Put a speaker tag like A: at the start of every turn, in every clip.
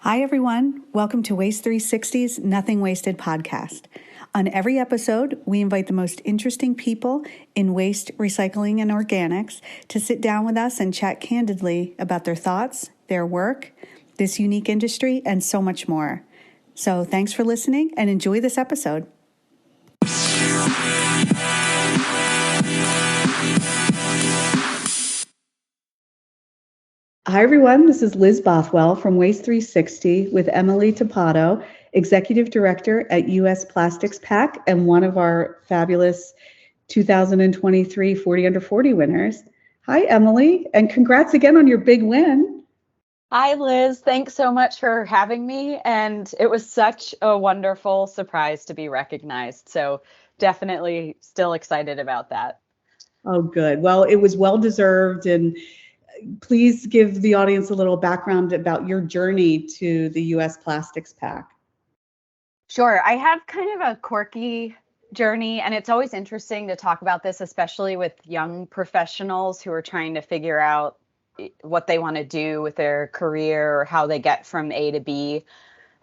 A: Hi, everyone. Welcome to Waste 360's Nothing Wasted podcast. On every episode, we invite the most interesting people in waste, recycling, and organics to sit down with us and chat candidly about their thoughts, their work, this unique industry, and so much more. So thanks for listening and enjoy this episode. Hi, everyone. This is Liz Bothwell from Waste 360 with Emily Tipaldo, Executive Director at U.S. Plastics Pact and one of our fabulous 2023 40 Under 40 winners. Hi, Emily, and congrats again on your big win.
B: Hi, Liz. Thanks so much for having me. And it was such a wonderful surprise to be recognized. So definitely still excited about that.
A: Oh, good. Well, it was well-deserved. And please give the audience a little background about your journey to the U.S. Plastics Pact.
B: Sure. I have kind of a quirky journey, and it's always interesting to talk about this, especially with young professionals who are trying to figure out what they want to do with their career or how they get from A to B.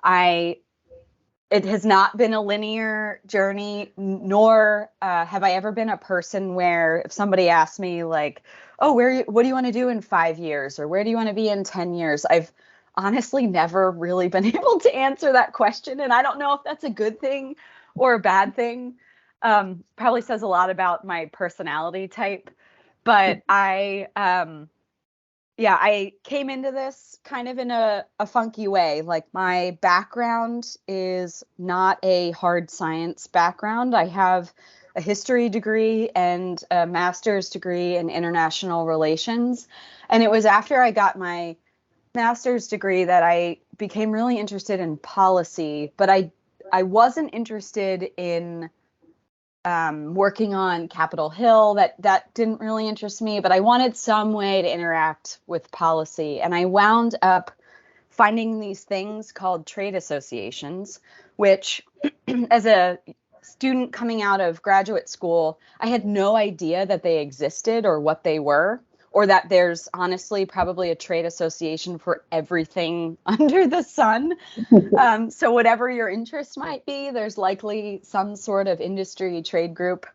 B: It has not been a linear journey, nor have I ever been a person where if somebody asks me like, oh, what do you want to do in 5 years? Or where do you want to be in 10 years? I've honestly never really been able to answer that question. And I don't know if that's a good thing or a bad thing. Probably says a lot about my personality type. But I came into this kind of in a funky way. Like my background is not a hard science background. I have a history degree and a master's degree in international relations. And it was after I got my master's degree that I became really interested in policy, but I wasn't interested in working on Capitol Hill. That didn't really interest me, but I wanted some way to interact with policy. And I wound up finding these things called trade associations, which as a student coming out of graduate school, I had no idea that they existed or what they were, or that there's honestly probably a trade association for everything under the sun. So whatever your interest might be, there's likely some sort of industry trade group.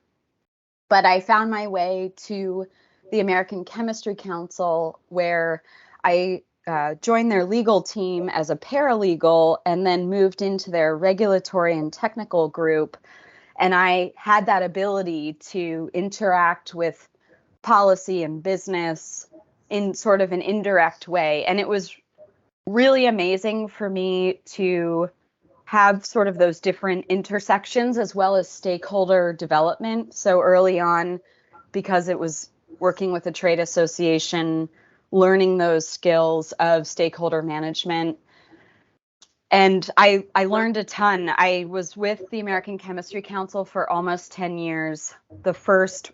B: But I found my way to the American Chemistry Council, where I joined their legal team as a paralegal and then moved into their regulatory and technical group. And I had that ability to interact with policy and business in sort of an indirect way. And it was really amazing for me to have sort of those different intersections as well as stakeholder development. So early on, because it was working with a trade association, learning those skills of stakeholder management. And I learned a ton. I was with the American Chemistry Council for almost 10 years. The first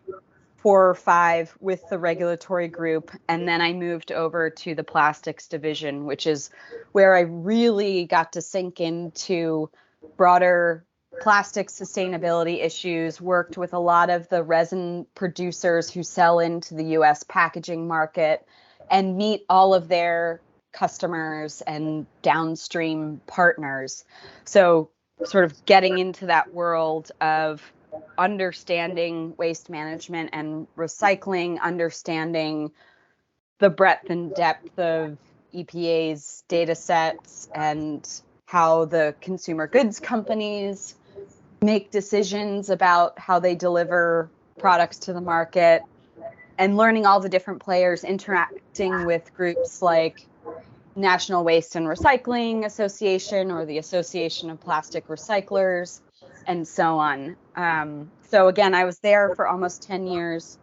B: 4 or 5 with the regulatory group. And then I moved over to the plastics division, which is where I really got to sink into broader plastic sustainability issues, worked with a lot of the resin producers who sell into the US packaging market and meet all of their customers and downstream partners. So sort of getting into that world of understanding waste management and recycling, understanding the breadth and depth of EPA's data sets and how the consumer goods companies make decisions about how they deliver products to the market, and learning all the different players interacting with groups like National Waste and Recycling Association or the Association of Plastic Recyclers, and so on. So again, I was there for almost 10 years.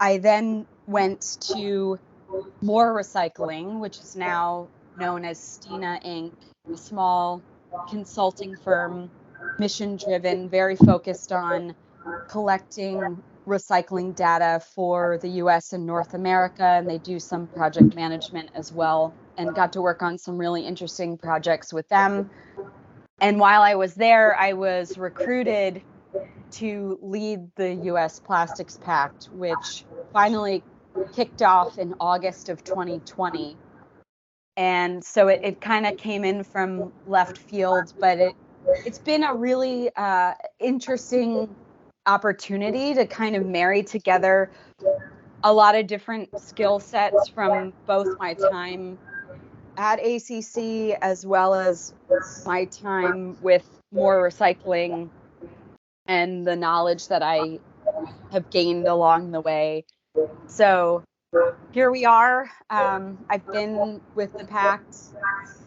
B: I then went to More Recycling, which is now known as Stina Inc., a small consulting firm, mission-driven, very focused on collecting recycling data for the US and North America, and they do some project management as well, and got to work on some really interesting projects with them. And while I was there, I was recruited to lead the U.S. Plastics Pact, which finally kicked off in August of 2020. And so it kind of came in from left field, but it's been a really interesting opportunity to kind of marry together a lot of different skill sets from both my time at ACC as well as my time with more recycling and the knowledge that I have gained along the way. So here we are. I've been with the Pact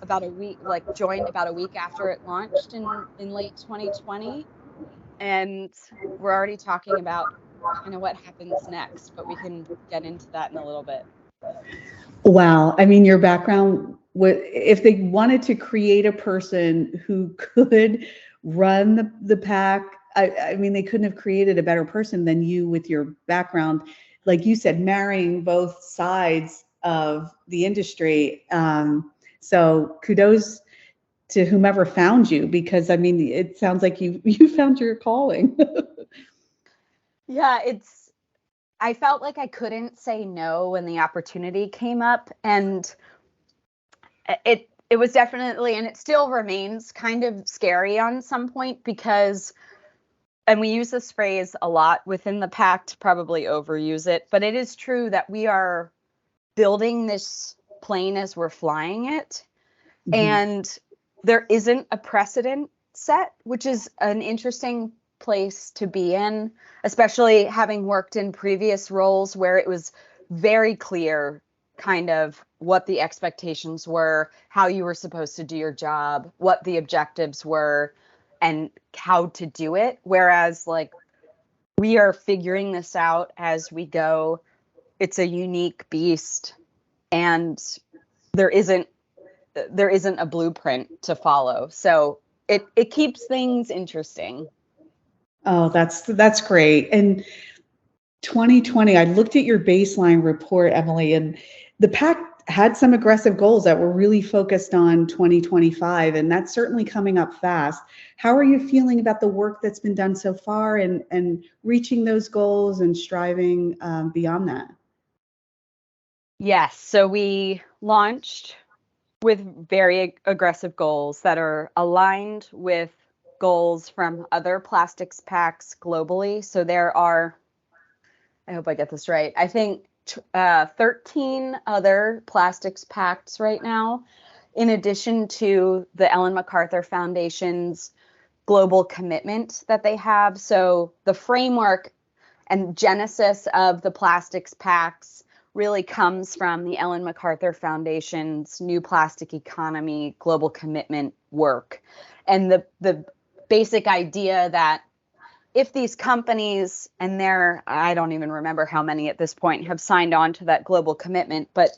B: about a week, like joined about a week after it launched in late 2020. And we're already talking about kind of what happens next, but we can get into that in a little bit.
A: Wow. I mean, your background, if they wanted to create a person who could run the pack, I mean, they couldn't have created a better person than you with your background. Like you said, marrying both sides of the industry. So kudos to whomever found you, because I mean, it sounds like you found your calling.
B: Yeah, I felt like I couldn't say no when the opportunity came up, and it was definitely, and it still remains kind of scary on some point because, and we use this phrase a lot within the Pact, probably overuse it, but it is true that we are building this plane as we're flying it. And there isn't a precedent set, which is an interesting place to be in, especially having worked in previous roles where it was very clear kind of what the expectations were, how you were supposed to do your job, what the objectives were, and how to do it. Whereas, like, we are figuring this out as we go. It's a unique beast, and there isn't a blueprint to follow. So it keeps things interesting.
A: Oh, that's great. And 2020, I looked at your baseline report, Emily, and the Pact had some aggressive goals that were really focused on 2025, and that's certainly coming up fast. How are you feeling about the work that's been done so far and reaching those goals and striving beyond that?
B: Yes. So we launched with very aggressive goals that are aligned with goals from other plastics pacts globally. So there are, I hope I get this right, I think 13 other plastics pacts right now, in addition to the Ellen MacArthur Foundation's global commitment that they have. So the framework and genesis of the plastics pacts really comes from the Ellen MacArthur Foundation's New Plastic Economy global commitment work. And the basic idea that if these companies, and I don't even remember how many at this point, have signed on to that global commitment, but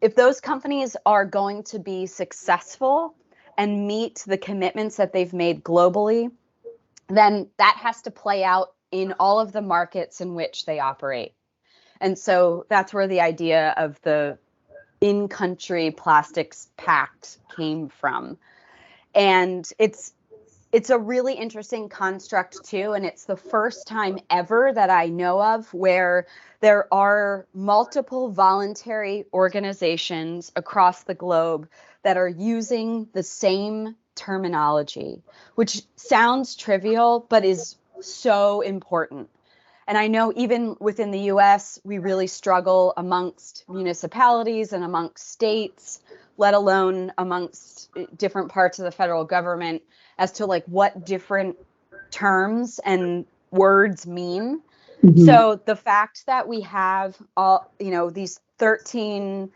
B: if those companies are going to be successful and meet the commitments that they've made globally, then that has to play out in all of the markets in which they operate. And so that's where the idea of the in-country plastics pact came from. And it's a really interesting construct too, and it's the first time ever that I know of where there are multiple voluntary organizations across the globe that are using the same terminology, which sounds trivial but is so important. And I know even within the US, we really struggle amongst municipalities and amongst states, let alone amongst different parts of the federal government, as to like what different terms and words mean. Mm-hmm. So the fact that we have all, these 13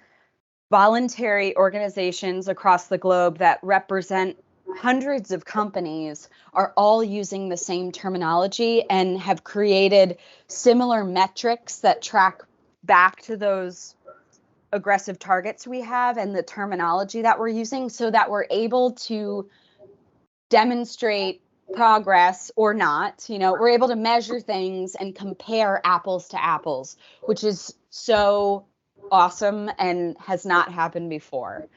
B: voluntary organizations across the globe that represent hundreds of companies are all using the same terminology and have created similar metrics that track back to those aggressive targets we have and the terminology that we're using, so that we're able to demonstrate progress or not. We're able to measure things and compare apples to apples, which is so awesome and has not happened before.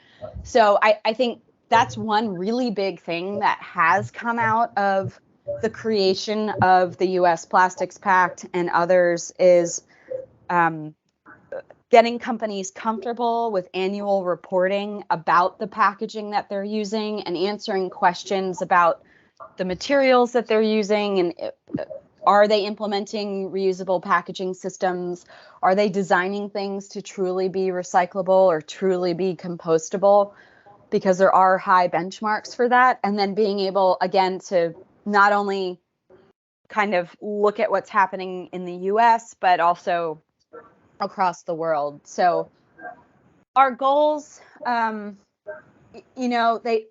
B: So I think that's one really big thing that has come out of the creation of the U.S. Plastics Pact and others is getting companies comfortable with annual reporting about the packaging that they're using and answering questions about the materials that they're using, and are they implementing reusable packaging systems? Are they designing things to truly be recyclable or truly be compostable? Because there are high benchmarks for that. And then being able, again, to not only kind of look at what's happening in the US, but also across the world. So our goals, you know, they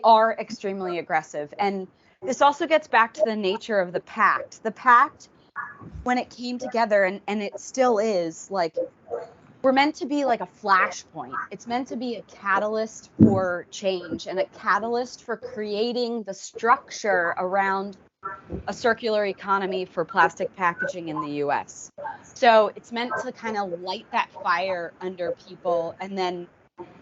B: are extremely aggressive. And this also gets back to the nature of the pact. The pact, when it came together, and it still is, like, we're meant to be like a flashpoint. It's meant to be a catalyst for change and a catalyst for creating the structure around a circular economy for plastic packaging in the US. So it's meant to kind of light that fire under people and then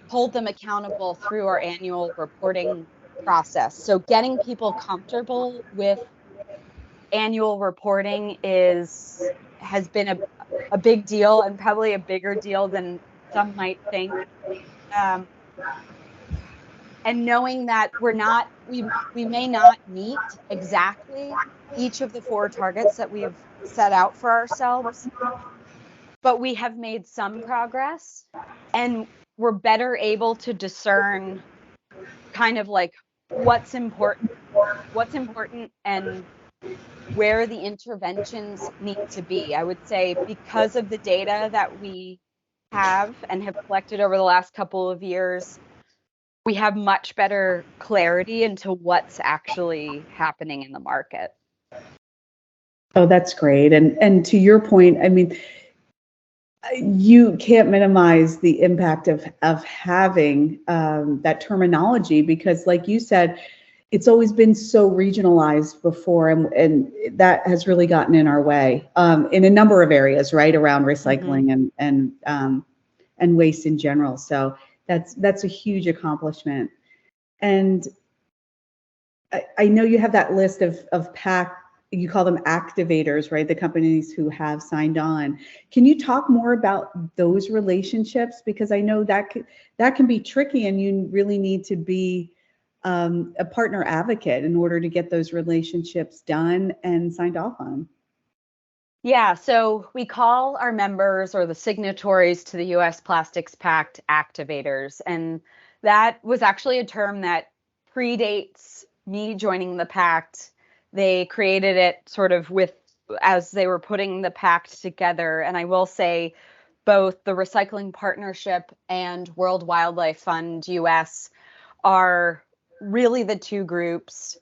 B: hold them accountable through our annual reporting process. So getting people comfortable with annual reporting has been a big deal, and probably a bigger deal than some might think. And knowing that we may not meet exactly each of the 4 targets that we've set out for ourselves, but we have made some progress, and we're better able to discern kind of like what's important and where the interventions need to be. I would say because of the data that we have and have collected over the last couple of years, we have much better clarity into what's actually happening in the market.
A: Oh, that's great. And to your point, I mean, you can't minimize the impact of having that terminology, because, like you said, it's always been so regionalized before, and that has really gotten in our way in a number of areas, right, around recycling and waste in general. So that's a huge accomplishment. And I know you have that list of Pact, you call them activators, right? The companies who have signed on. Can you talk more about those relationships? Because I know that can be tricky, and you really need to be a partner advocate in order to get those relationships done and signed off on.
B: Yeah, so we call our members, or the signatories to the US Plastics Pact, activators. And that was actually a term that predates me joining the pact. They created it sort of as they were putting the pact together. And I will say both the Recycling Partnership and World Wildlife Fund US are really the 2 groups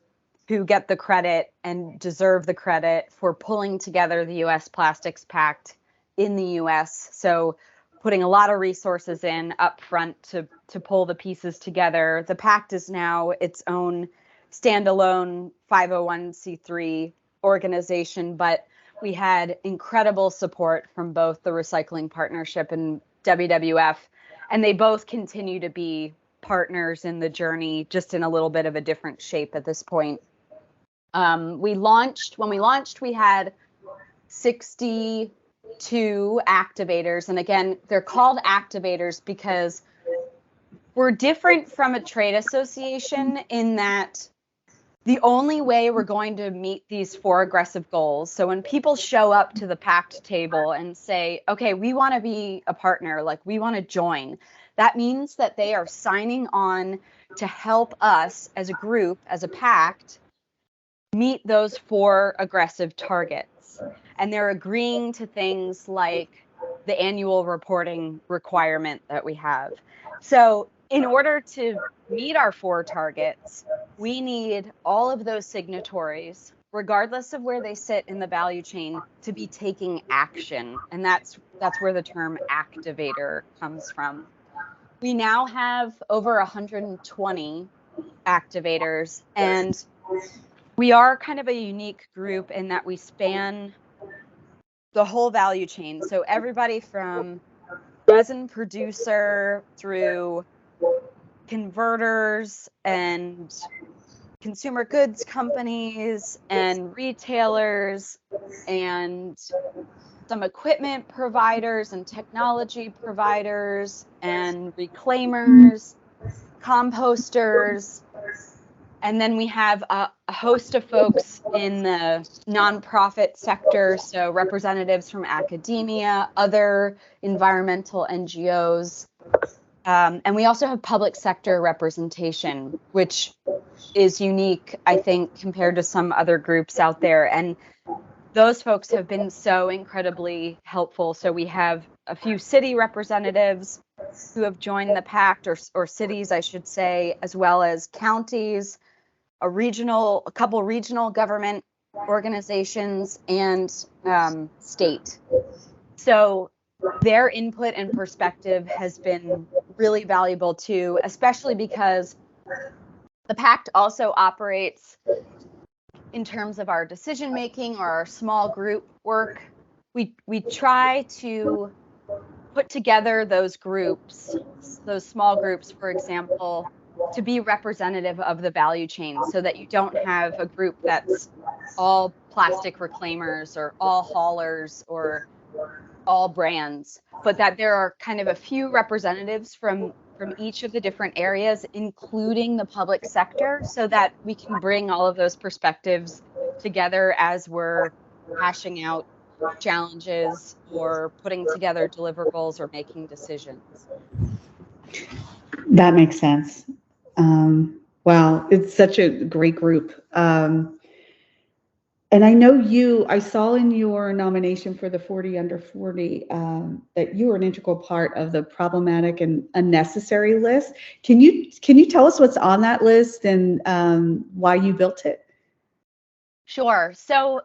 B: who get the credit and deserve the credit for pulling together the US Plastics Pact in the US. So putting a lot of resources in up front to pull the pieces together. The pact is now its own standalone 501c3 organization, but we had incredible support from both the Recycling Partnership and WWF, and they both continue to be partners in the journey, just in a little bit of a different shape at this point. When we launched, we had 62 activators. And again, they're called activators because we're different from a trade association in that the only way we're going to meet these 4 aggressive goals. So when people show up to the pact table and say, okay, we want to be a partner, like we want to join, that means that they are signing on to help us as a group, as a pact, meet those 4 aggressive targets. And they're agreeing to things like the annual reporting requirement that we have. So in order to meet our 4 targets, we need all of those signatories, regardless of where they sit in the value chain, to be taking action. And that's where the term activator comes from. We now have over 120 activators, and we are kind of a unique group in that we span the whole value chain. So everybody from resin producer through converters and consumer goods companies and retailers and some equipment providers and technology providers and reclaimers, composters, and then we have a host of folks in the nonprofit sector, so representatives from academia, other environmental NGOs, and we also have public sector representation, which is unique, I think, compared to some other groups out there. And those folks have been so incredibly helpful. So we have a few city representatives who have joined the Pact, or cities, I should say, as well as counties, a couple regional government organizations, and state. So their input and perspective has been really valuable too, especially because the Pact also operates in terms of our decision making or our small group work. We try to put together those groups, those small groups, for example, to be representative of the value chain, so that you don't have a group that's all plastic reclaimers or all haulers or all brands, but that there are kind of a few representatives from each of the different areas, including the public sector, so that we can bring all of those perspectives together as we're hashing out challenges or putting together deliverables or making decisions.
A: That makes sense. Wow, it's such a great group. And I know I saw in your nomination for the 40 under 40 that you were an integral part of the problematic and unnecessary list. Can you tell us what's on that list and why you built it?
B: Sure. So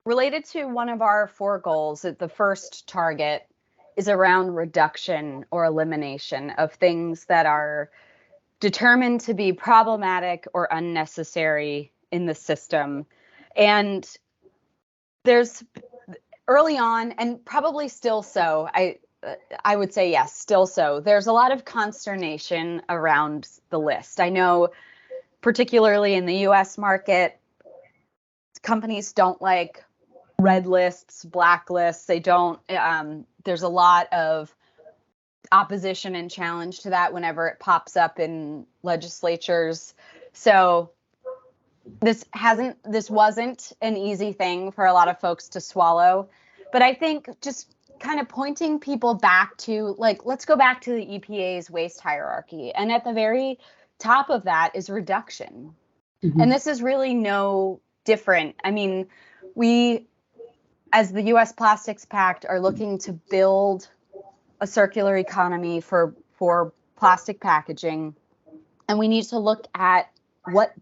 B: related to one of our 4 goals, the first target is around reduction or elimination of things that are determined to be problematic or unnecessary in the system. And there's early on, and probably still so, I would say yes, still so, there's a lot of consternation around the list. I know particularly in the US market, companies don't like red lists, black lists. They don't, there's a lot of opposition and challenge to that whenever it pops up in legislatures. So this wasn't an easy thing for a lot of folks to swallow. But I think just kind of pointing people back to, like, let's go back to the EPA's waste hierarchy. And at the very top of that is reduction. Mm-hmm. And this is really no different. I mean, we, as the US Plastics Pact, are looking to build a circular economy for plastic packaging. And we need to look at what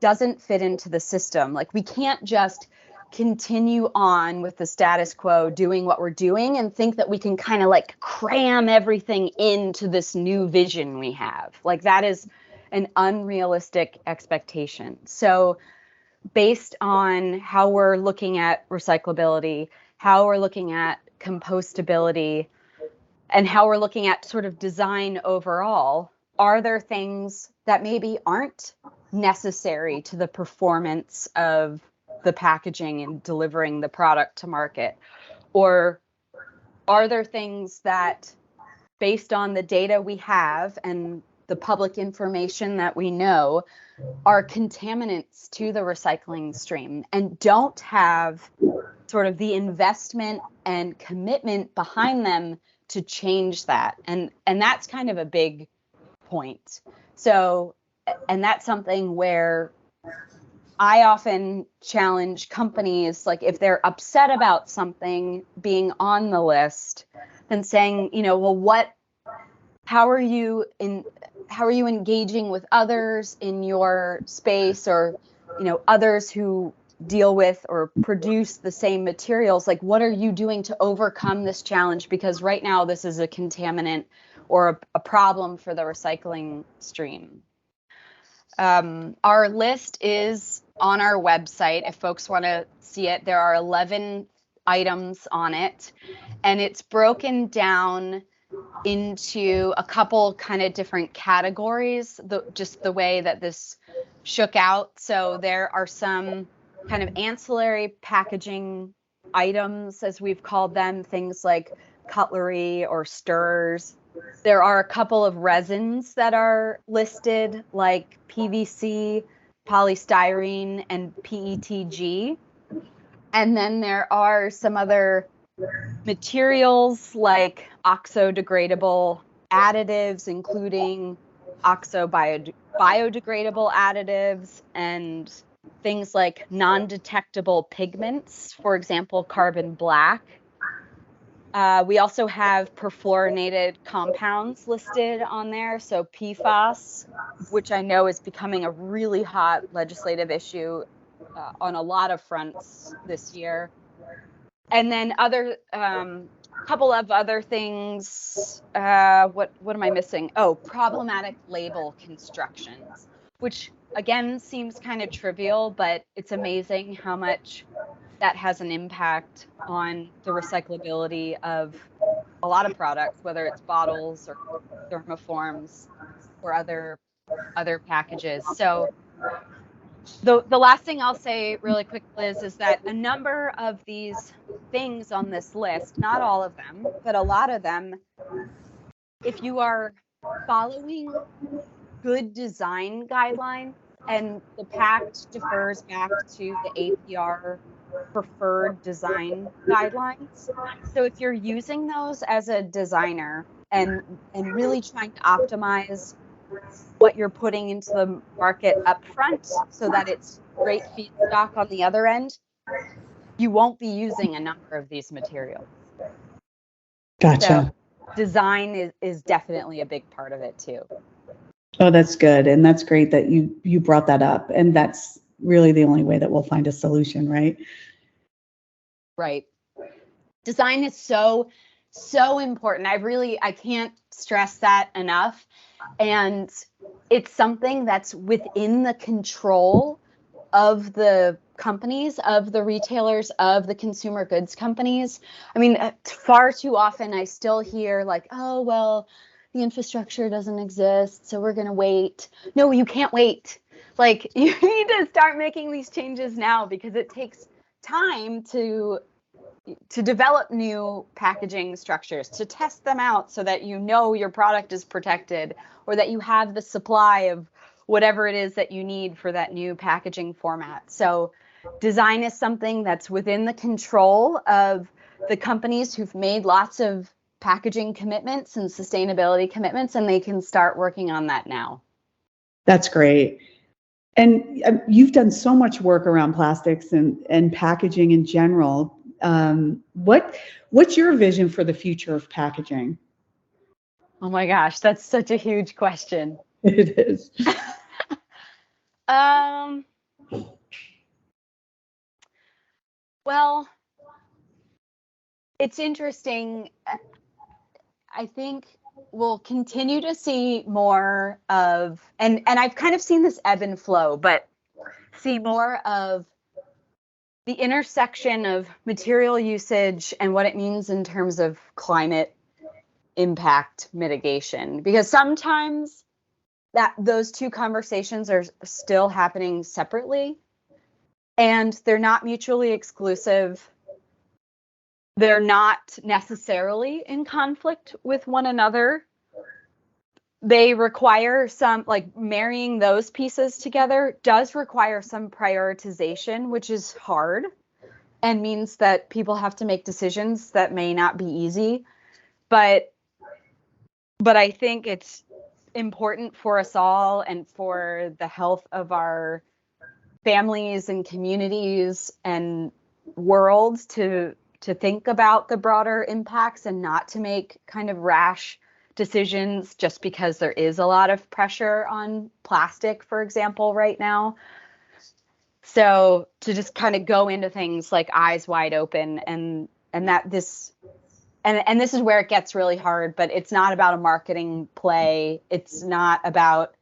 B: doesn't fit into the system. Like, we can't just continue on with the status quo doing what we're doing and think that we can kind of like cram everything into this new vision we have. Like, that is an unrealistic expectation. So based on how we're looking at recyclability, how we're looking at compostability, and how we're looking at sort of design overall, are there things that maybe aren't necessary to the performance of the packaging and delivering the product to market? Or are there things that, based on the data we have and the public information that we know, are contaminants to the recycling stream and don't have sort of the investment and commitment behind them to change that? And that's kind of a big point. So, and that's something where I often challenge companies, like, if they're upset about something being on the list, then saying, well, how are you engaging with others in your space, or, others who deal with or produce the same materials? Like, what are you doing to overcome this challenge? Because right now this is a contaminant or a problem for the recycling stream. Our list is on our website if folks want to see it. There are 11 items on it, and it's broken down into a couple kind of different categories, just the way that this shook out. So there are some kind of ancillary packaging items, as we've called them, things like cutlery or stirrers. There are a couple of resins that are listed, like PVC, polystyrene, and PETG. And then there are some other materials like oxo-degradable additives, including biodegradable additives and things like non-detectable pigments, for example, carbon black. We also have perfluorinated compounds listed on there, so PFAS, which I know is becoming a really hot legislative issue on a lot of fronts this year. And then other couple of other things. What am I missing? Oh, problematic label constructions, which again seems kind of trivial, but it's amazing how much that has an impact on the recyclability of a lot of products, whether it's bottles or thermoforms or other packages. So the last thing I'll say really quick, Liz, is that a number of these things on this list, not all of them, but a lot of them, if you are following good design guidelines, and the Pact defers back to the APR preferred design guidelines. So if you're using those as a designer and really trying to optimize what you're putting into the market up front so that it's great feedstock on the other end, you won't be using a number of these materials.
A: Gotcha.
B: So design is definitely a big part of it too.
A: Oh, that's good. And that's great that you brought that up. And that's really the only way that we'll find a solution, right?
B: Right. Design is so important. I can't stress that enough. And it's something that's within the control of the companies, of the retailers, of the consumer goods companies. I mean, far too often I still hear like, oh, well, the infrastructure doesn't exist, so we're going to wait. No, you can't wait. Like, you need to start making these changes now, because it takes time to develop new packaging structures, to test them out so that you know your product is protected, or that you have the supply of whatever it is that you need for that new packaging format. So design is something that's within the control of the companies who've made lots of packaging commitments and sustainability commitments, and they can start working on that now.
A: That's great. And you've done so much work around plastics and packaging in general. What's your vision for the future of packaging?
B: Oh my gosh, that's such a huge question.
A: It is.
B: Well, it's interesting. I think we'll continue to see more of, and I've kind of seen this ebb and flow, but see more of the intersection of material usage and what it means in terms of climate impact mitigation. Because sometimes those two conversations are still happening separately, and they're not mutually exclusive. They're not necessarily in conflict with one another. They require some, like, marrying those pieces together does require some prioritization, which is hard and means that people have to make decisions that may not be easy. But I think it's important for us all and for the health of our families and communities and world to think about the broader impacts and not to make kind of rash decisions just because there is a lot of pressure on plastic, for example, right now. So to just kind of go into things like eyes wide open, and this is where it gets really hard, but it's not about a marketing play. It's not about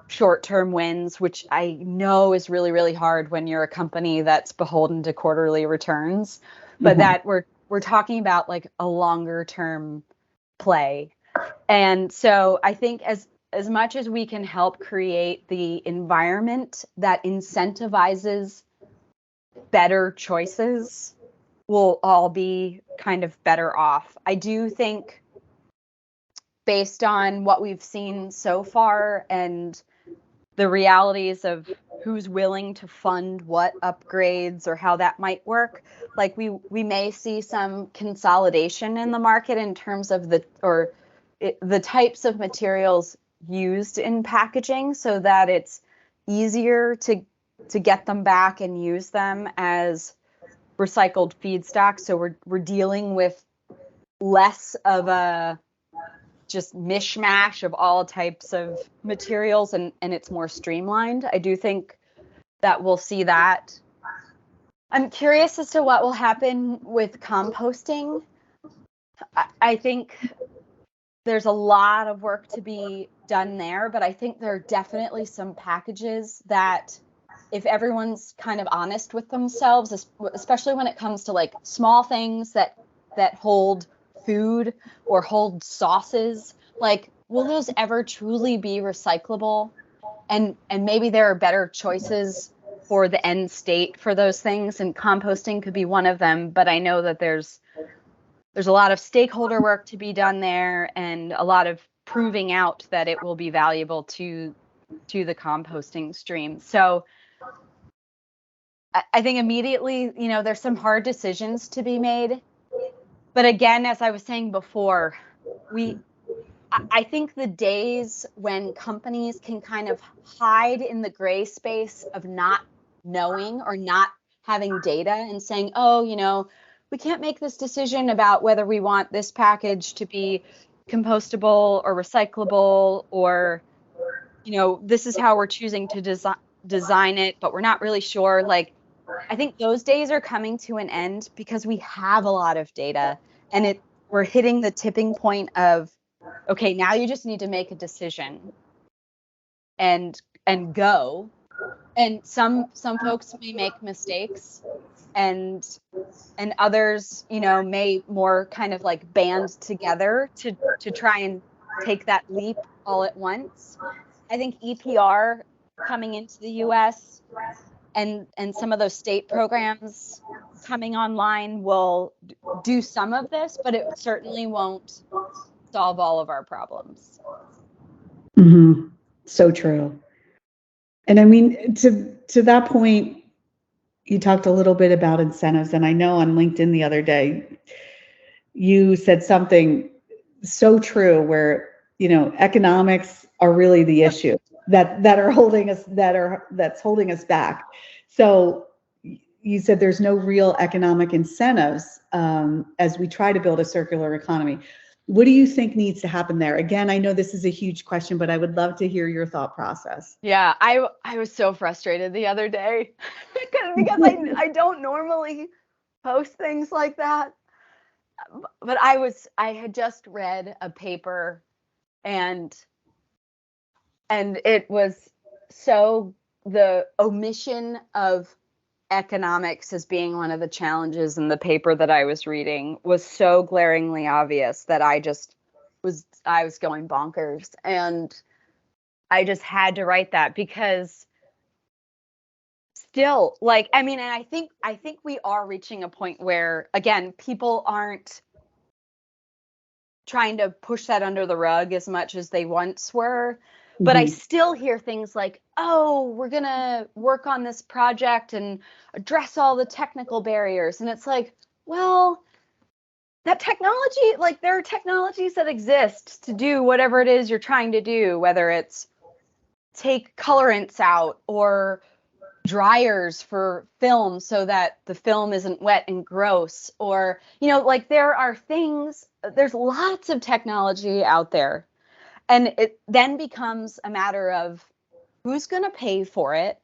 B: short-term wins, which I know is really, really hard when you're a company that's beholden to quarterly returns, but that we're talking about like a longer-term play. And so I think as much as we can help create the environment that incentivizes better choices we'll all be kind of better off. I do think, based on what we've seen so far and the realities of who's willing to fund what upgrades or how that might work, like we may see some consolidation in the market in terms of the types of materials used in packaging, so that it's easier to get them back and use them as recycled feedstock. So we're dealing with less of a just mishmash of all types of materials, and it's more streamlined. I do think that we'll see that. I'm curious as to what will happen with composting. I think there's a lot of work to be done there, but I think there are definitely some packages that, if everyone's kind of honest with themselves, especially when it comes to like small things that hold food or hold sauces, like, will those ever truly be recyclable? And maybe there are better choices for the end state for those things, and composting could be one of them. But I know that there's a lot of stakeholder work to be done there, and a lot of proving out that it will be valuable to the composting stream. So I think immediately, there's some hard decisions to be made. But again, as I was saying before, I think the days when companies can kind of hide in the gray space of not knowing or not having data and saying, oh, we can't make this decision about whether we want this package to be compostable or recyclable, or, this is how we're choosing to design it, but we're not really sure. Like, I think those days are coming to an end, because we have a lot of data, and we're hitting the tipping point of, okay, now you just need to make a decision and go. And some folks may make mistakes, and others, may more kind of like band together to try and take that leap all at once. I think EPR coming into the US and some of those state programs coming online will do some of this, but it certainly won't solve all of our problems.
A: Mm-hmm. So true. And I mean, to that point, you talked a little bit about incentives, and I know on LinkedIn the other day, you said something so true, where, economics are really the issue that are holding us, that's holding us back. So you said there's no real economic incentives as we try to build a circular economy. What do you think needs to happen there? Again, I know this is a huge question, but I would love to hear your thought process.
B: Yeah, I was so frustrated the other day because I don't normally post things like that. But I had just read a paper, and it was the omission of economics as being one of the challenges in the paper that I was reading was so glaringly obvious that I was going bonkers, and I just had to write that, because still, like, I mean, and I think we are reaching a point where, again, people aren't trying to push that under the rug as much as they once were. But I still hear things like, oh, we're going to work on this project and address all the technical barriers. And it's like, well, that technology, like, there are technologies that exist to do whatever it is you're trying to do, whether it's take colorants out or dryers for film so that the film isn't wet and gross, or, like, there's lots of technology out there. And it then becomes a matter of who's going to pay for it,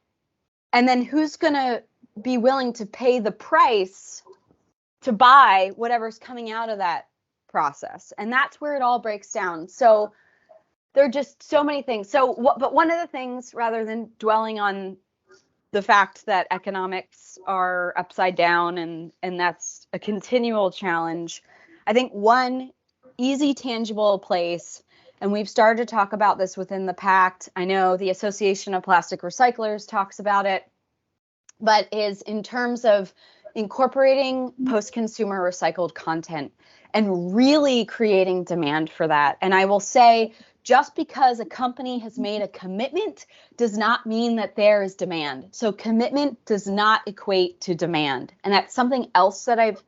B: and then who's going to be willing to pay the price to buy whatever's coming out of that process. And that's where it all breaks down. So there are just so many things. But one of the things, rather than dwelling on the fact that economics are upside down and that's a continual challenge, I think one easy, tangible place, and we've started to talk about this within the Pact, I know the Association of Plastic Recyclers talks about it, but is in terms of incorporating post-consumer recycled content and really creating demand for that. And I will say, just because a company has made a commitment does not mean that there is demand. So commitment does not equate to demand. And that's something else that I've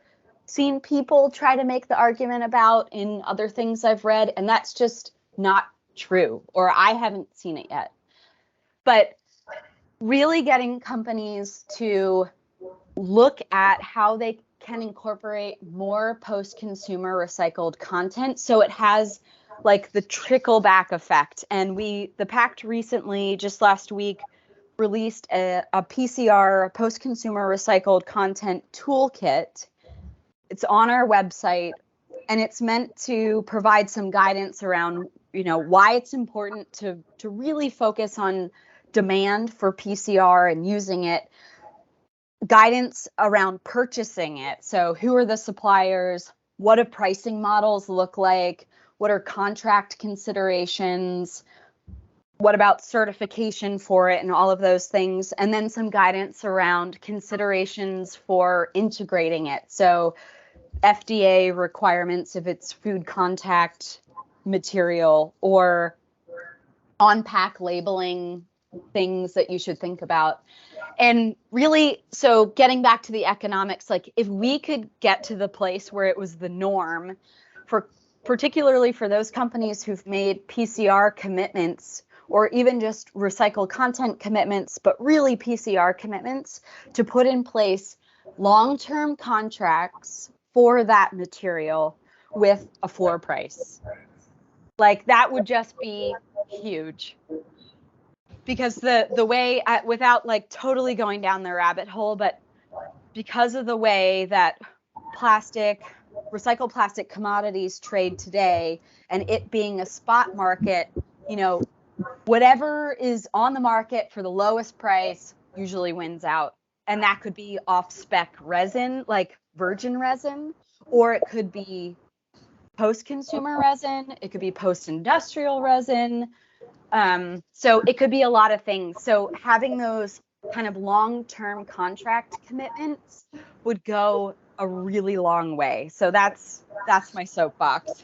B: seen people try to make the argument about in other things I've read, and that's just not true, or I haven't seen it yet. But really getting companies to look at how they can incorporate more post-consumer recycled content so it has like the trickle back effect. And the Pact recently, just last week, released a PCR, post-consumer recycled content toolkit. It's on our website, and it's meant to provide some guidance around, why it's important to really focus on demand for PCR and using it, guidance around purchasing it. So who are the suppliers? What do pricing models look like? What are contract considerations? What about certification for it and all of those things? And then some guidance around considerations for integrating it. So FDA requirements if it's food contact material, or on-pack labeling things that you should think about. And really, so getting back to the economics, like if we could get to the place where it was the norm for, particularly for those companies who've made PCR commitments or even just recycled content commitments, but really PCR commitments, to put in place long-term contracts for that material with a floor price. Like that would just be huge. Because the way, without like totally going down the rabbit hole, but because of the way that recycled plastic commodities trade today, and it being a spot market, whatever is on the market for the lowest price usually wins out. And that could be off-spec resin, like virgin resin, or it could be post-consumer resin, it could be post-industrial resin. So it could be a lot of things. So having those kind of long-term contract commitments would go a really long way. So that's my soapbox.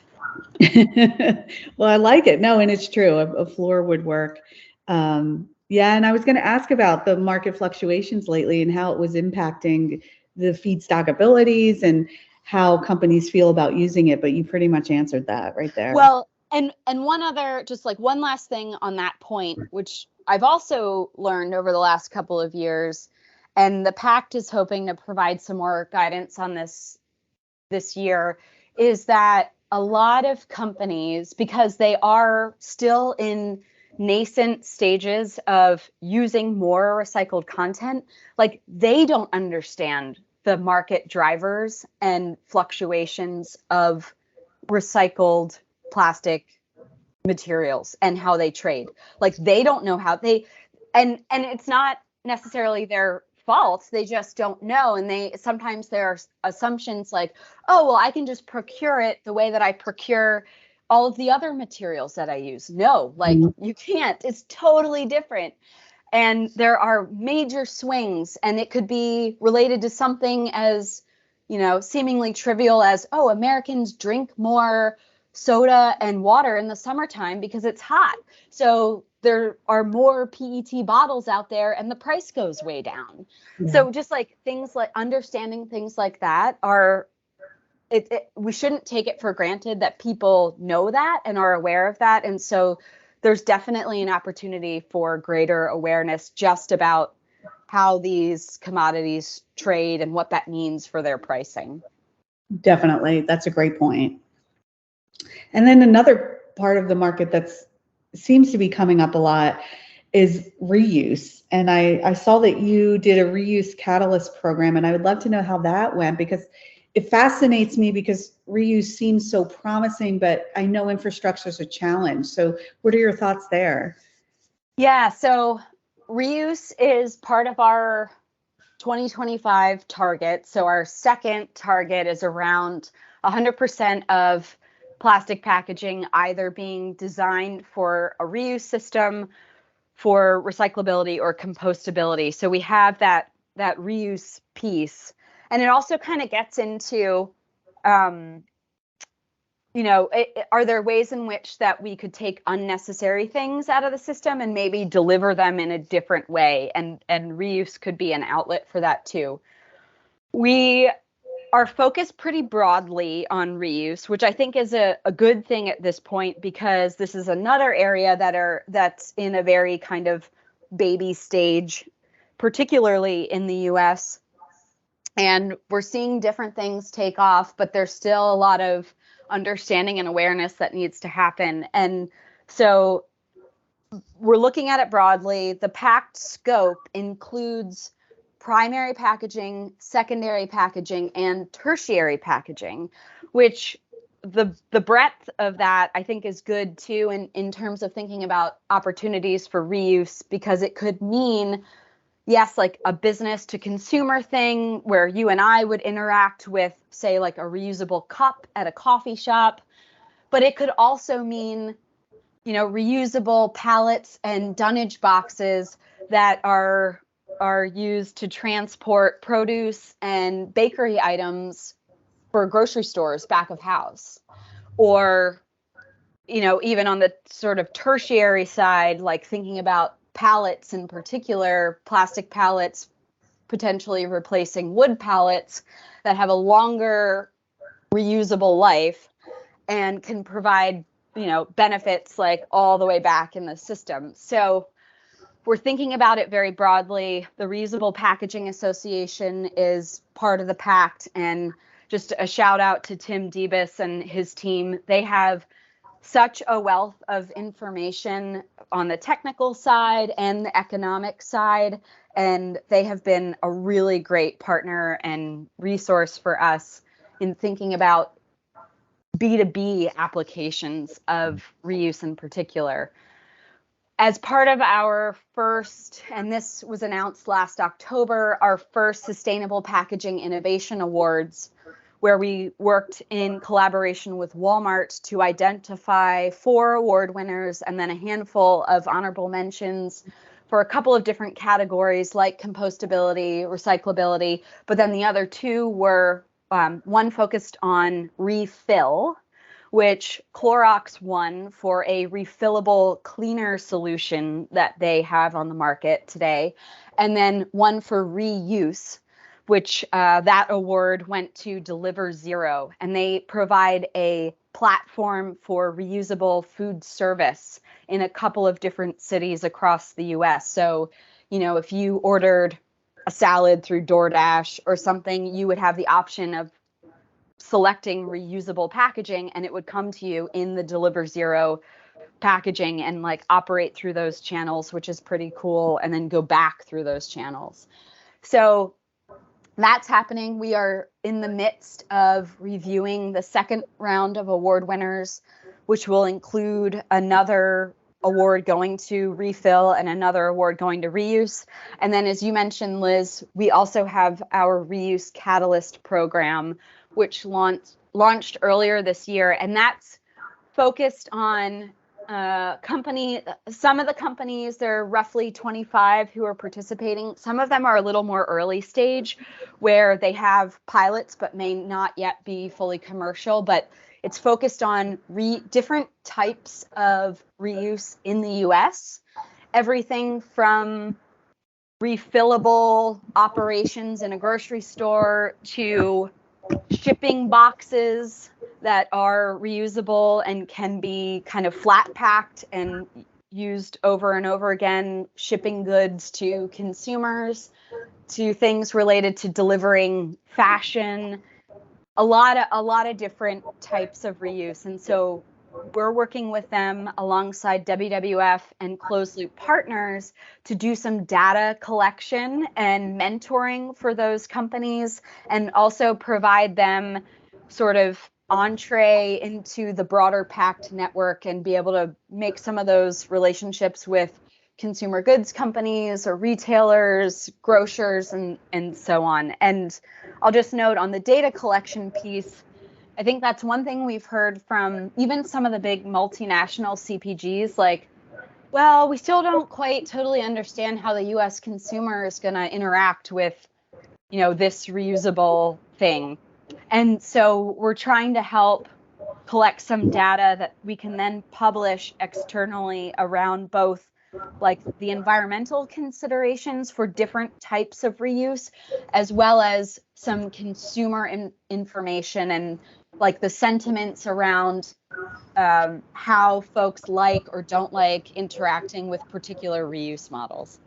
A: Well, I like it. No, and it's true. A floor would work. Yeah, and I was going to ask about the market fluctuations lately and how it was impacting the feedstock abilities and how companies feel about using it, but you pretty much answered that right there.
B: Well, and one other, just like one last thing on that point, which I've also learned over the last couple of years, and the Pact is hoping to provide some more guidance on this year, is that a lot of companies, because they are still in nascent stages of using more recycled content, like they don't understand the market drivers and fluctuations of recycled plastic materials and how they trade. Like they don't know how they, and it's not necessarily their fault, they just don't know. And sometimes there are assumptions like, oh, well, I can just procure it the way that I procure all of the other materials that I use. No, like you can't. It's totally different. And there are major swings, and it could be related to something as, seemingly trivial as, oh, Americans drink more soda and water in the summertime because it's hot. So there are more PET bottles out there and the price goes way down. Yeah. So just like things like understanding things like that we shouldn't take it for granted that people know that and are aware of that. And so there's definitely an opportunity for greater awareness just about how these commodities trade and what that means for their pricing.
A: Definitely. That's a great point. And then another part of the market that seems to be coming up a lot is reuse. And I saw that you did a reuse catalyst program, and I would love to know how that went, because it fascinates me because reuse seems so promising, but I know infrastructure is a challenge. So what are your thoughts there?
B: Yeah, so reuse is part of our 2025 target. So our second target is around 100% of plastic packaging either being designed for a reuse system, for recyclability or compostability. So we have that reuse piece. And it also kind of gets into, are there ways in which that we could take unnecessary things out of the system and maybe deliver them in a different way? And reuse could be an outlet for that too. We are focused pretty broadly on reuse, which I think is a good thing at this point, because this is another area that's in a very kind of baby stage, particularly in the US. And we're seeing different things take off, but there's still a lot of understanding and awareness that needs to happen. And so we're looking at it broadly. The Pact scope includes primary packaging, secondary packaging, and tertiary packaging, which the breadth of that I think is good too in terms of thinking about opportunities for reuse, because it could mean, yes, like a business to consumer thing where you and I would interact with, say, like a reusable cup at a coffee shop, but it could also mean, reusable pallets and dunnage boxes that are used to transport produce and bakery items for grocery stores back of house. Or, even on the sort of tertiary side, like thinking about pallets in particular, plastic pallets potentially replacing wood pallets that have a longer reusable life and can provide, benefits like all the way back in the system. So we're thinking about it very broadly. The Reusable Packaging Association is part of the Pact, and just a shout out to Tim Debus and his team. They have such a wealth of information on the technical side and the economic side, and they have been a really great partner and resource for us in thinking about B2B applications of reuse in particular. As part of our first, and this was announced last October, our first Sustainable Packaging Innovation Awards, where we worked in collaboration with Walmart to identify 4 award winners and then a handful of honorable mentions for a couple of different categories like compostability, recyclability, but then the other 2 were one focused on refill, which Clorox won for a refillable cleaner solution that they have on the market today, and then one for reuse, which that award went to Deliver Zero, and they provide a platform for reusable food service in a couple of different cities across the US. So, if you ordered a salad through DoorDash or something, you would have the option of selecting reusable packaging, and it would come to you in the Deliver Zero packaging and like operate through those channels, which is pretty cool, and then go back through those channels. So that's happening. We are in the midst of reviewing the second round of award winners, which will include another award going to refill and another award going to reuse. And then, as you mentioned, Liz, we also have our Reuse Catalyst program, which launched earlier this year. And that's focused on some of the companies, there are roughly 25 who are participating. Some of them are a little more early stage where they have pilots but may not yet be fully commercial, but it's focused on different types of reuse in the US. Everything from refillable operations in a grocery store to shipping boxes that are reusable and can be kind of flat packed and used over and over again, shipping goods to consumers, to things related to delivering fashion, a lot of different types of reuse. And so we're working with them alongside WWF and closed loop partners to do some data collection and mentoring for those companies, and also provide them sort of entree into the broader Pact network and be able to make some of those relationships with consumer goods companies or retailers, grocers, and so on. And I'll just note on the data collection piece, I think that's one thing we've heard from even some of the big multinational CPGs, like, well, we still don't quite totally understand how the US consumer is going to interact with this reusable thing. And so we're trying to help collect some data that we can then publish externally around both like the environmental considerations for different types of reuse, as well as some consumer information and like the sentiments around how folks like or don't like interacting with particular reuse models.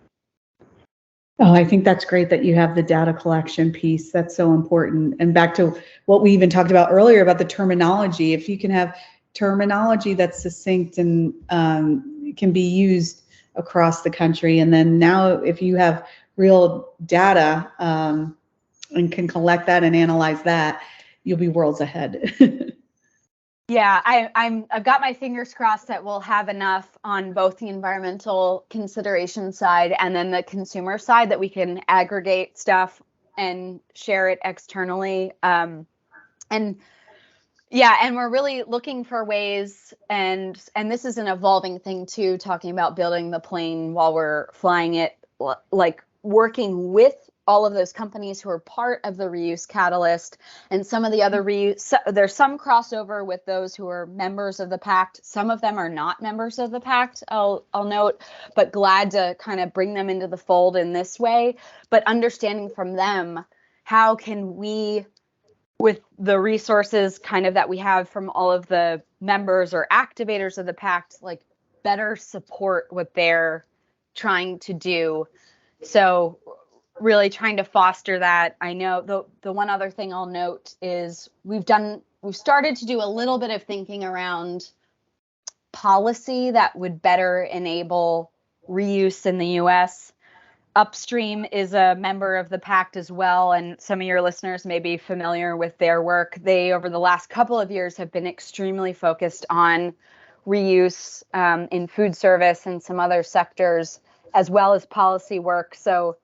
A: Oh, I think that's great that you have the data collection piece. That's so important. And back to what we even talked about earlier about the terminology, if you can have terminology that's succinct and can be used across the country. And then now if you have real data and can collect that and analyze that, you'll be worlds ahead.
B: Yeah, I've got my fingers crossed that we'll have enough on both the environmental consideration side and then the consumer side that we can aggregate stuff and share it externally. And yeah, and we're really looking for ways, and this is an evolving thing too, talking about building the plane while we're flying it, like working with all of those companies who are part of the reuse catalyst and some of the other reuse. There's some crossover with those who are members of the Pact. Some of them are not members of the Pact, I'll note, but glad to kind of bring them into the fold in this way. But understanding from them, how can we, with the resources kind of that we have from all of the members or activators of the Pact, like better support what they're trying to do. So really trying to foster that. I know the one other thing I'll note is we've started to do a little bit of thinking around policy that would better enable reuse in the US. Upstream is a member of the Pact as well, and some of your listeners may be familiar with their work. They, over the last couple of years, have been extremely focused on reuse in food service and some other sectors, as well as policy work. So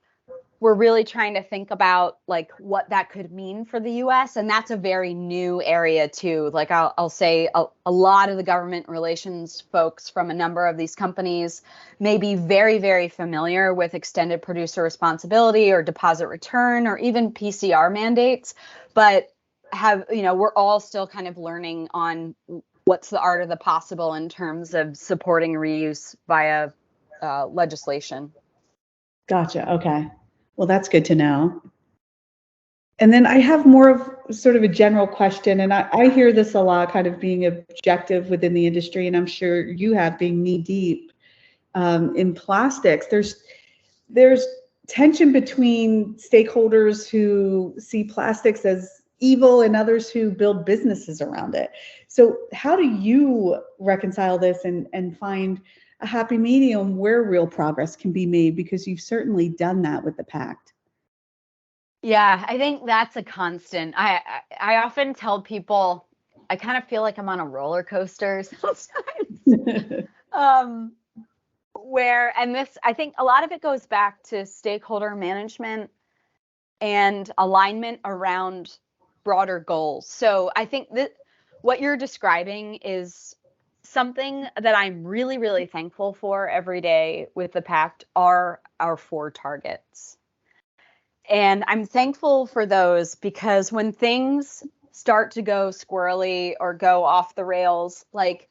B: we're really trying to think about like what that could mean for the US. And that's a very new area too. Like I'll say a lot of the government relations folks from a number of these companies may be very, very familiar with extended producer responsibility or deposit return or even PCR mandates, but we're all still kind of learning on what's the art of the possible in terms of supporting reuse via legislation.
A: Gotcha. Okay. Well, that's good to know. And then I have more of sort of a general question, and I hear this a lot, kind of being objective within the industry, and I'm sure you have, being knee deep in plastics. There's tension between stakeholders who see plastics as evil and others who build businesses around it. So how do you reconcile this and find a happy medium where real progress can be made? Because you've certainly done that with the Pact.
B: Yeah, I think that's a constant. I often tell people I kind of feel like I'm on a roller coaster sometimes. And this, I think a lot of it goes back to stakeholder management and alignment around broader goals. So I think that what you're describing is something that I'm really, really thankful for every day with the Pact are our 4 targets. And I'm thankful for those because when things start to go squirrely or go off the rails, like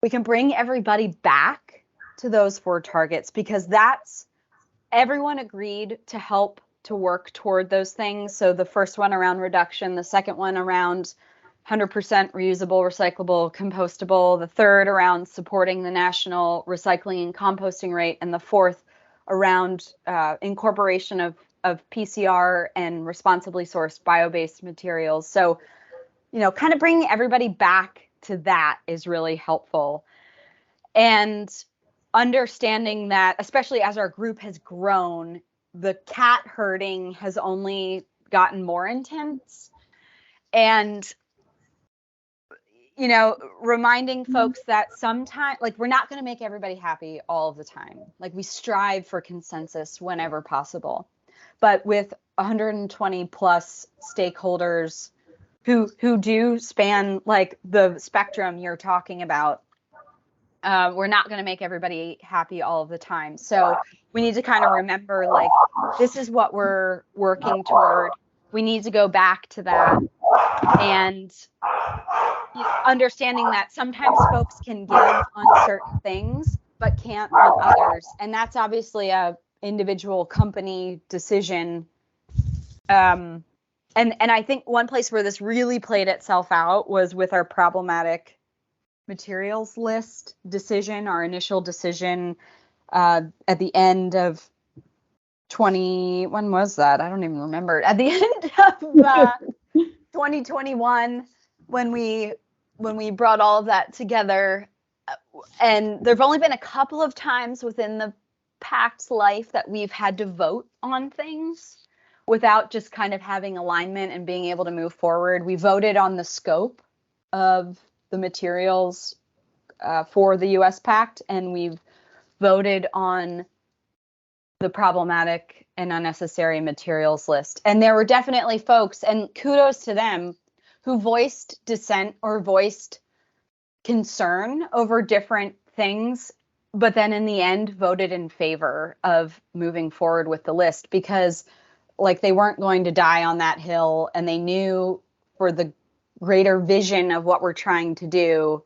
B: we can bring everybody back to those 4 targets because that's everyone agreed to help to work toward those things. So the first one around reduction, the second one around 100% reusable, recyclable, compostable, the third around supporting the national recycling and composting rate, and the fourth around incorporation of PCR and responsibly sourced bio-based materials. So, kind of bringing everybody back to that is really helpful. And understanding that, especially as our group has grown, the cat herding has only gotten more intense. And, reminding folks that sometimes, like, we're not going to make everybody happy all of the time. Like, we strive for consensus whenever possible. But with 120 plus stakeholders who do span like the spectrum you're talking about, We're not going to make everybody happy all of the time. So we need to kind of remember, like, this is what we're working toward. We need to go back to that, and understanding that sometimes folks can give on certain things but can't on others, and that's obviously a individual company decision. And I think one place where this really played itself out was with our problematic materials list decision, our initial decision at the end of when was that? I don't even remember. At the end of 2021, when we brought all of that together. And there've only been a couple of times within the Pact's life that we've had to vote on things without just kind of having alignment and being able to move forward. We voted on the scope of the materials for the U.S. Pact, and we've voted on the problematic and unnecessary materials list. And there were definitely folks, and kudos to them, who voiced dissent or voiced concern over different things, but then in the end voted in favor of moving forward with the list, because like they weren't going to die on that hill, and they knew for the greater vision of what we're trying to do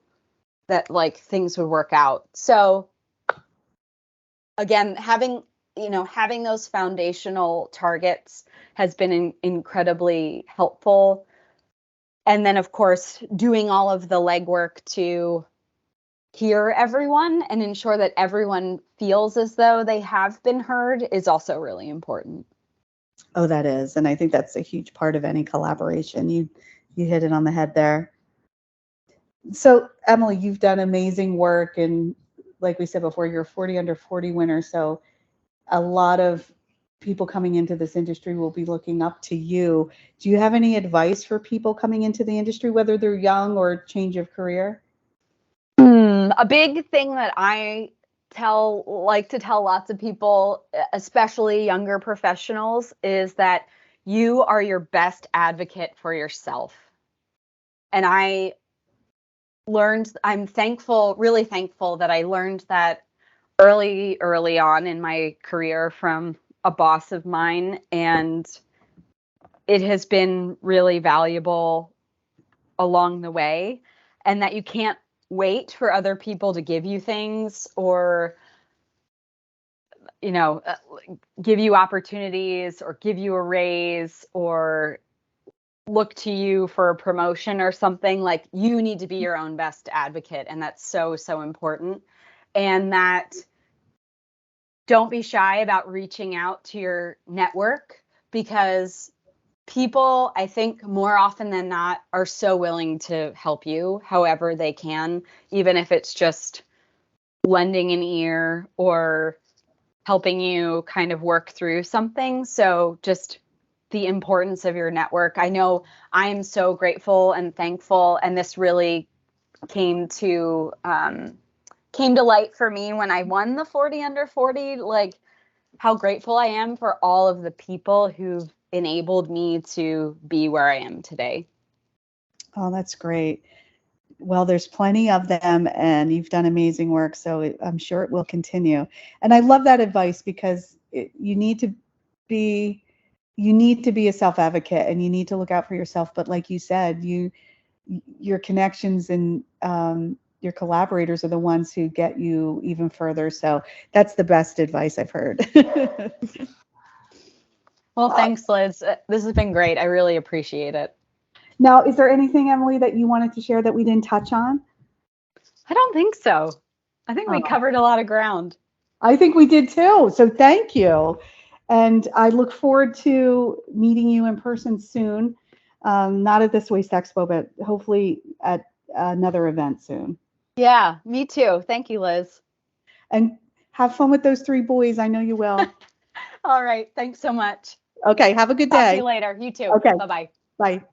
B: that like things would work out. So again, having those foundational targets has been incredibly helpful. And then, of course, doing all of the legwork to hear everyone and ensure that everyone feels as though they have been heard is also really important.
A: Oh, that is. And I think that's a huge part of any collaboration. You hit it on the head there. So, Emily, you've done amazing work. And like we said before, you're a 40 under 40 winner. So a lot of people coming into this industry will be looking up to you. Do you have any advice for people coming into the industry, whether they're young or change of career?
B: A big thing that I like to tell lots of people, especially younger professionals, is that you are your best advocate for yourself. And I'm thankful, really thankful that I learned that early on in my career from a boss of mine, and it has been really valuable along the way, and that you can't wait for other people to give you things or give you opportunities or give you a raise or look to you for a promotion or something. Like, you need to be your own best advocate, and that's so important. And that don't be shy about reaching out to your network, because people, I think more often than not, are so willing to help you however they can, even if it's just lending an ear or helping you kind of work through something. So just the importance of your network. I know I am so grateful and thankful, and this really came to light for me when I won the 40 under 40, like how grateful I am for all of the people who've enabled me to be where I am today.
A: Oh, that's great. Well, there's plenty of them, and you've done amazing work, so I'm sure it will continue. And I love that advice, because you need to be a self-advocate, and you need to look out for yourself. But like you said, your connections and your collaborators are the ones who get you even further. So that's the best advice I've heard.
B: Well, thanks, Liz. This has been great. I really appreciate it.
A: Now, is there anything, Emily, that you wanted to share that we didn't touch on?
B: I don't think so. I think we covered a lot of ground.
A: I think we did too. So thank you. And I look forward to meeting you in person soon. Not at this Waste Expo, but hopefully at another event soon.
B: Yeah, me too. Thank you, Liz.
A: And have fun with those 3 boys. I know you will.
B: All right. Thanks so much.
A: Okay. Have a good day.
B: Talk to you later. You too.
A: Okay.
B: Bye-bye.
A: Bye.